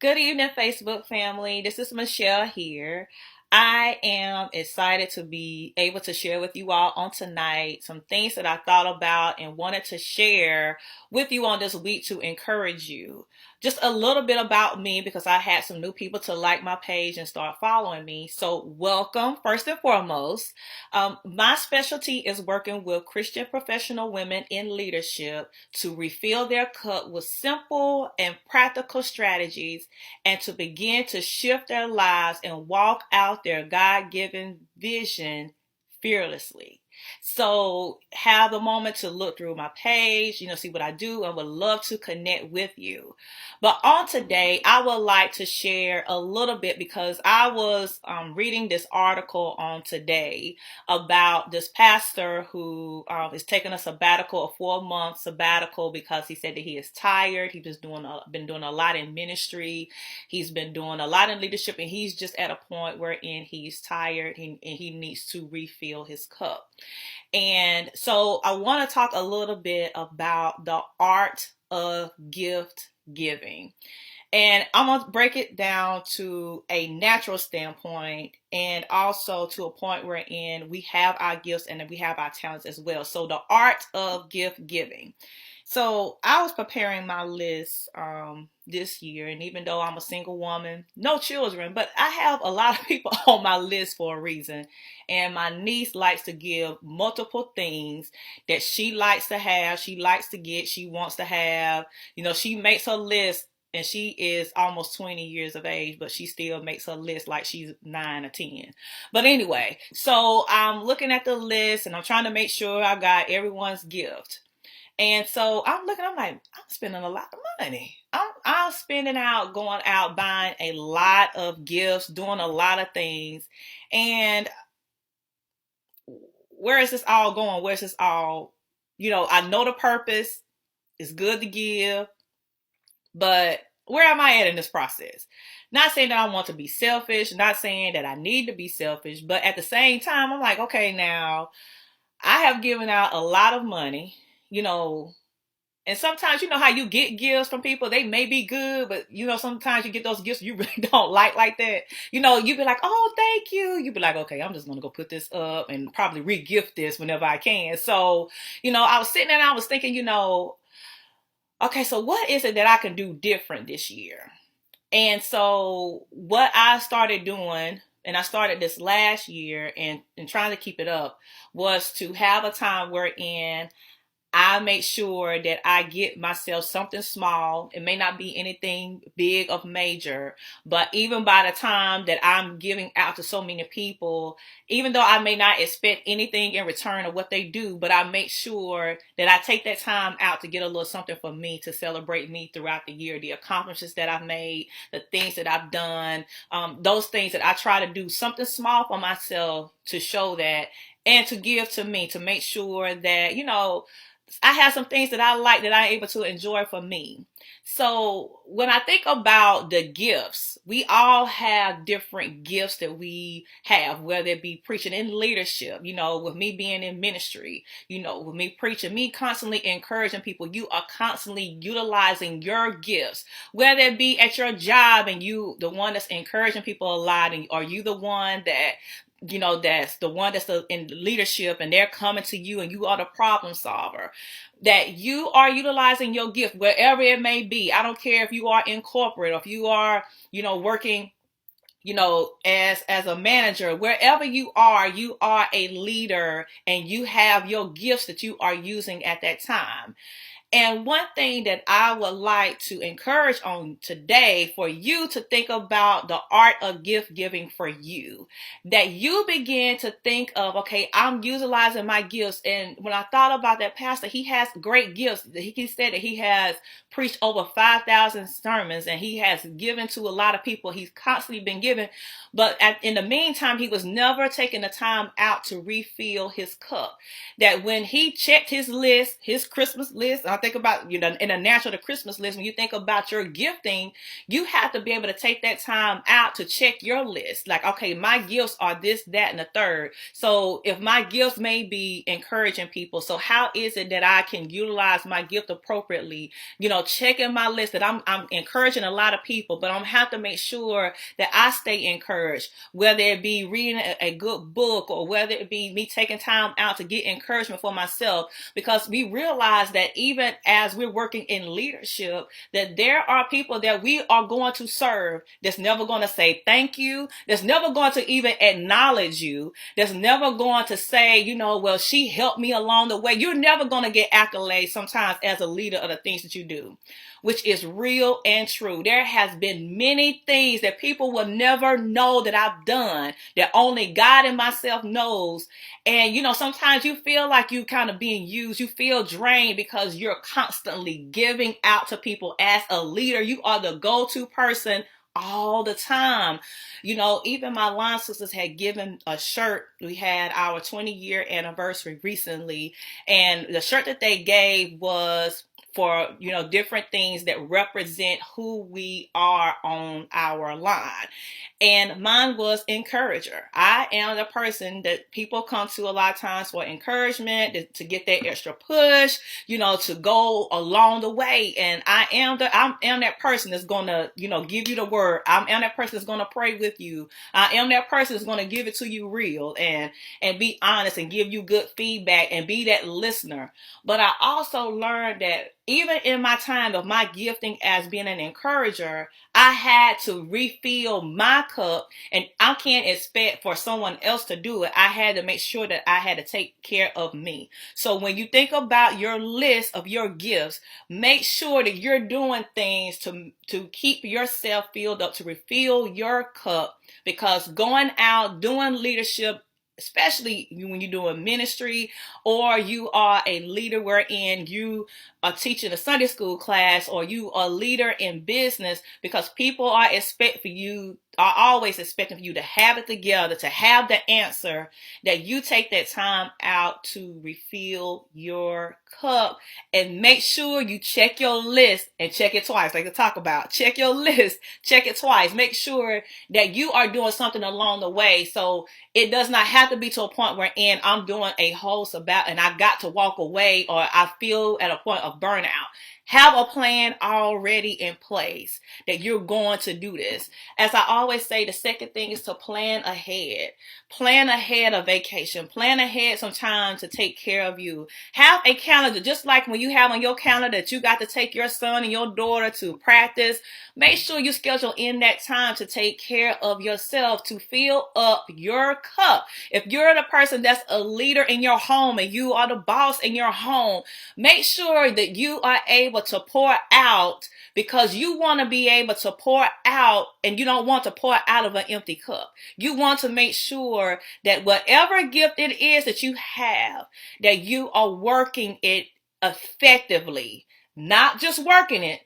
Good evening, Facebook family. This is Michelle here. I am excited to be able to share with you all on tonight some things that I thought about and wanted to share with you on this week to encourage you. Just a little bit about me because I had some new people to like my page and start following me. So, welcome, first and foremost. My specialty is working with Christian professional women in leadership to refill their cup with simple and practical strategies and to begin to shift their lives and walk out their God given vision fearlessly. So have a moment to look through my page, see what I do, and would love to connect with you. But on today, I would like to share a little bit because I was reading this article on today about this pastor who is taking a sabbatical, a 4-month sabbatical, because he said that he is tired. He's just been doing a lot in ministry. He's been doing a lot in leadership, and he's just at a point wherein he's tired and he needs to refill his cup. And so I want to talk a little bit about the art of gift giving. And I'm going to break it down to a natural standpoint and also to a point wherein we have our gifts and then we have our talents as well. So the art of gift giving. So I was preparing my list this year, and even though I'm a single woman, no children, but I have a lot of people on my list for a reason. And my niece likes to give multiple things that she likes to have, she likes to get, she wants to have. She makes her list, and she is almost 20 years of age, but she still makes her list like she's 9 or 10. But anyway, so I'm looking at the list and I'm trying to make sure I got everyone's gift. And so I'm like, I'm spending a lot of money. I'm spending out, going out, buying a lot of gifts, doing a lot of things. And where is this all going? Where's this all, I know the purpose. It's good to give, but where am I at in this process? Not saying that I want to be selfish, not saying that I need to be selfish, but at the same time, I'm like, okay, now I have given out a lot of money, and sometimes how you get gifts from people, they may be good, but sometimes you get those gifts you really don't like that. You be like, oh, thank you. You be like, okay, I'm just going to go put this up and probably re-gift this whenever I can. So, I was sitting there and I was thinking, okay, so what is it that I can do different this year? And so what I started doing, and I started this last year and trying to keep it up, was to have a time wherein I make sure that I get myself something small. It may not be anything big of major, but even by the time that I'm giving out to so many people, even though I may not expect anything in return of what they do, but I make sure that I take that time out to get a little something for me to celebrate me throughout the year, the accomplishments that I've made, the things that I've done, those things that I try to do something small for myself to show that and to give to me, to make sure that, I have some things that I like that I'm able to enjoy for me. So when I think about the gifts, we all have different gifts that we have, whether it be preaching in leadership, with me being in ministry, with me preaching, me constantly encouraging people. You are constantly utilizing your gifts, whether it be at your job and you, the one that's encouraging people a lot, and are you the one that that's the one that's in leadership and they're coming to you and you are the problem solver, that you are utilizing your gift wherever it may be. I don't care if you are in corporate or if you are, working, as a manager, wherever you are a leader and you have your gifts that you are using at that time. And one thing that I would like to encourage on today for you to think about the art of gift giving for you, that you begin to think of, okay, I'm utilizing my gifts. And when I thought about that pastor, he has great gifts. He said that he has preached over 5,000 sermons and he has given to a lot of people. He's constantly been giving. But in the meantime, he was never taking the time out to refill his cup. That when he checked his list, his Christmas list, I think about, in a natural the Christmas list, when you think about your gifting, you have to be able to take that time out to check your list. Like, okay, my gifts are this, that, and the third. So if my gifts may be encouraging people, so how is it that I can utilize my gift appropriately? Checking my list that I'm encouraging a lot of people, but I'm have to make sure that I stay encouraged, whether it be reading a good book or whether it be me taking time out to get encouragement for myself, because we realize that even as we're working in leadership, that there are people that we are going to serve that's never going to say thank you, that's never going to even acknowledge you, that's never going to say, well, she helped me along the way. You're never going to get accolades sometimes as a leader of the things that you do, which is real and true. There has been many things that people will never know that I've done, that only God and myself knows. And, sometimes you feel like you kind of being used. You feel drained because you're constantly giving out to people. As a leader, you are the go-to person all the time. Even my line sisters had given a shirt. We had our 20-year anniversary recently, and the shirt that they gave was for, different things that represent who we are on our line. And mine was encourager. I am the person that people come to a lot of times for encouragement, to get that extra push, to go along the way. And I am that person that's going to, give you the word. I am that person that's going to pray with you. I am that person that's going to give it to you real and be honest and give you good feedback and be that listener. But I also learned that even in my time of my gifting as being an encourager, I had to refill my cup, and I can't expect for someone else to do it. I had to make sure that I had to take care of me. So when you think about your list of your gifts, make sure that you're doing things to keep yourself filled up, to refill your cup, because going out, doing leadership, especially when you're doing ministry or you are a leader wherein you are teaching a Sunday school class, or you are a leader in business, because people are always expecting for you to have it together, to have the answer, that you take that time out to refill your cup and make sure you check your list and check it twice. Like to talk about, check your list, check it twice. Make sure that you are doing something along the way. So it does not have to be to a point wherein I'm doing a whole sabbatical and I got to walk away, or I feel at a point of burnout. Have a plan already in place that you're going to do this. As I always say, the second thing is to plan ahead. Plan ahead a vacation. Plan ahead some time to take care of you. Have a calendar, just like when you have on your calendar that you got to take your son and your daughter to practice. Make sure you schedule in that time to take care of yourself, to fill up your cup. If you're the person that's a leader in your home and you are the boss in your home, make sure that you are able to pour out, because you want to be able to pour out, and you don't want to pour out of an empty cup. You want to make sure that whatever gift it is that you have, that you are working it effectively, not just working it,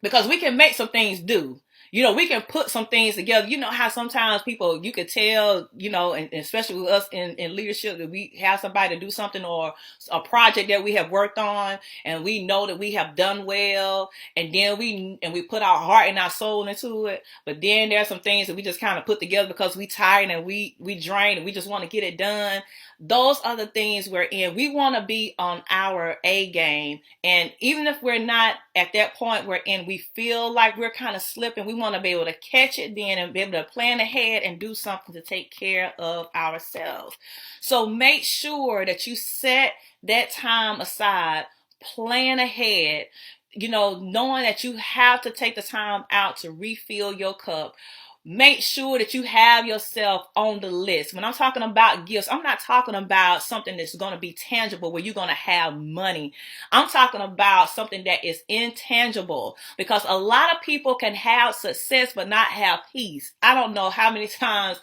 because we can make some things do. We can put some things together. You know how sometimes people, you could tell, and especially with us in leadership, that we have somebody to do something or a project that we have worked on, and we know that we have done well, and then we put our heart and our soul into it. But then there are some things that we just kind of put together because we tired and we drained and we just want to get it done. Those are the things wherein we want to be on our A game. And even if we're not at that point wherein we feel like we're kind of slipping, we want to be able to catch it then and be able to plan ahead and do something to take care of ourselves. So make sure that you set that time aside, plan ahead, knowing that you have to take the time out to refill your cup. Make sure that you have yourself on the list. When I'm talking about gifts, I'm not talking about something that's going to be tangible where you're going to have money. I'm talking about something that is intangible, because a lot of people can have success but not have peace. I don't know how many times,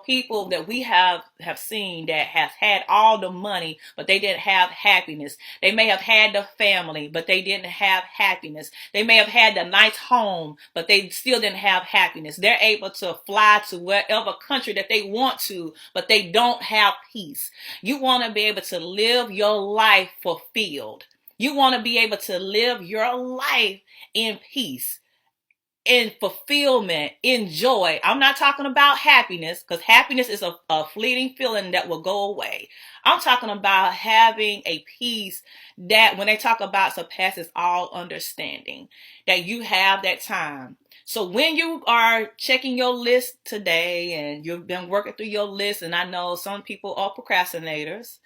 people that we have seen that have had all the money, but they didn't have happiness. They may have had the family, but they didn't have happiness. They may have had the nice home, but they still didn't have happiness. They're able to fly to wherever country that they want to, but they don't have peace. You want to be able to live your life fulfilled. You want to be able to live your life in peace, in fulfillment, in joy. I'm not talking about happiness, because happiness is a fleeting feeling that will go away. I'm talking about having a peace that, when they talk about, surpasses all understanding, that you have that time. So when you are checking your list today and you've been working through your list, and I know some people are procrastinators,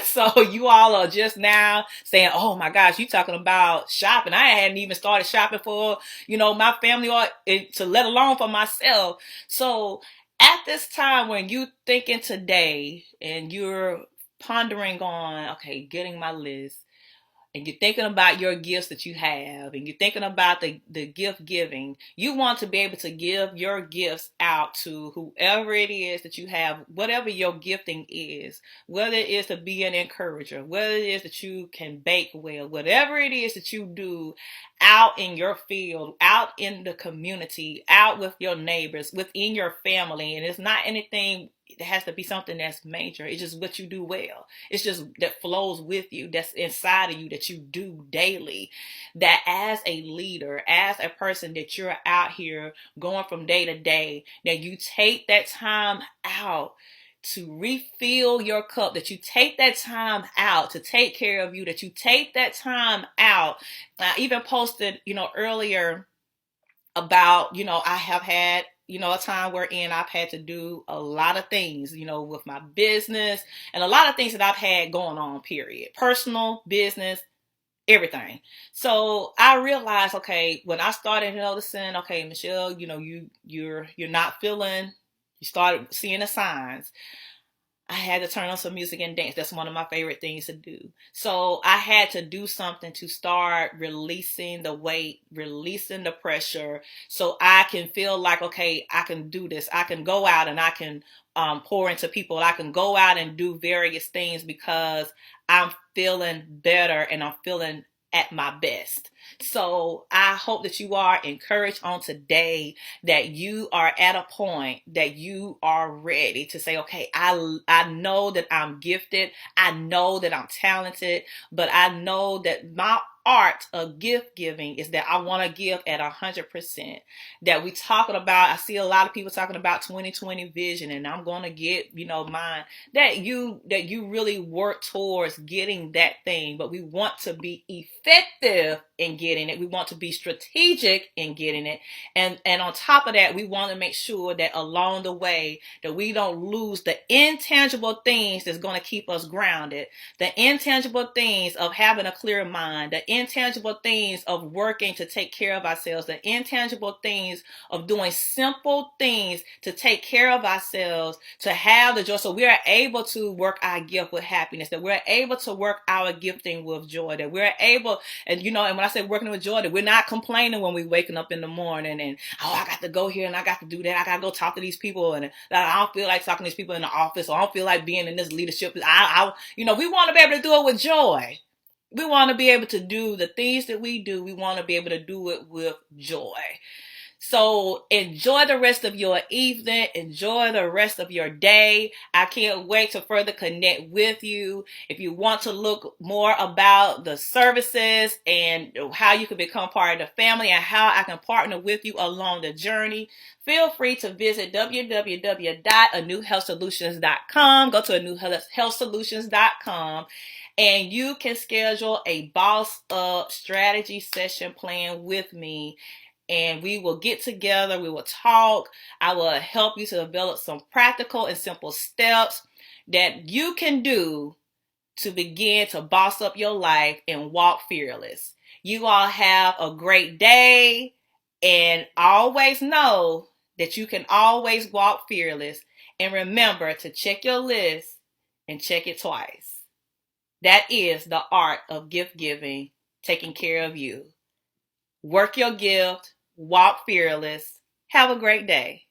so you all are just now saying, oh my gosh, you talking about shopping. I hadn't even started shopping for, my family, or to let alone for myself. So at this time, when you thinking today and you're pondering on, okay, getting my list, and you're thinking about your gifts that you have, and you're thinking about the gift giving, you want to be able to give your gifts out to whoever it is that you have, whatever your gifting is, whether it is to be an encourager, whether it is that you can bake well, whatever it is that you do out in your field, out in the community, out with your neighbors, within your family. And it's not anything, it has to be something that's major. It's just what you do well. It's just that flows with you, that's inside of you, that you do daily. That as a leader, as a person, that you're out here going from day to day, that you take that time out to refill your cup, that you take that time out to take care of you, that you take that time out. I even posted, earlier about, I have had, a time wherein I've had to do a lot of things, with my business, and a lot of things that I've had going on, period. Personal, business, everything. So I realized, okay, when I started noticing, okay, Michelle, you're not feeling, you started seeing the signs. I had to turn on some music and dance. That's one of my favorite things to do. So I had to do something to start releasing the weight, releasing the pressure, so I can feel like, okay, I can do this. I can go out and I can pour into people. I can go out and do various things because I'm feeling better and I'm feeling at my best. So I hope that you are encouraged on today, that you are at a point that you are ready to say, okay, I know that I'm gifted. I know that I'm talented, but I know that my art of gift giving is that I want to give at 100%. That we talking about, I see a lot of people talking about 2020 vision, and I'm going to get, mine. That you really work towards getting that thing, but we want to be effective in getting it. We want to be strategic in getting it. And on top of that, we want to make sure that along the way that we don't lose the intangible things that's going to keep us grounded, the intangible things of having a clear mind, the intangible things of working to take care of ourselves, the intangible things of doing simple things to take care of ourselves, to have the joy, so we are able to work our gift with happiness, that we're able to work our gifting with joy, that we're able, and and when I say working with joy, that we're not complaining when we're waking up in the morning and, oh, I got to go here and I got to do that. I got to go talk to these people, and I don't feel like talking to these people in the office, or I don't feel like being in this leadership. We want to be able to do it with joy. We want to be able to do the things that we do. We want to be able to do it with joy. So enjoy the rest of your evening. Enjoy the rest of your day. I can't wait to further connect with you. If you want to look more about the services and how you can become part of the family and how I can partner with you along the journey, feel free to visit www.anewhealthsolutions.com. Go to anewhealthsolutions.com. And you can schedule a boss up strategy session plan with me, and we will get together. We will talk. I will help you to develop some practical and simple steps that you can do to begin to boss up your life and walk fearless. You all have a great day, and always know that you can always walk fearless. And remember to check your list and check it twice. That is the art of gift giving, taking care of you. Work your gift, walk fearless. Have a great day.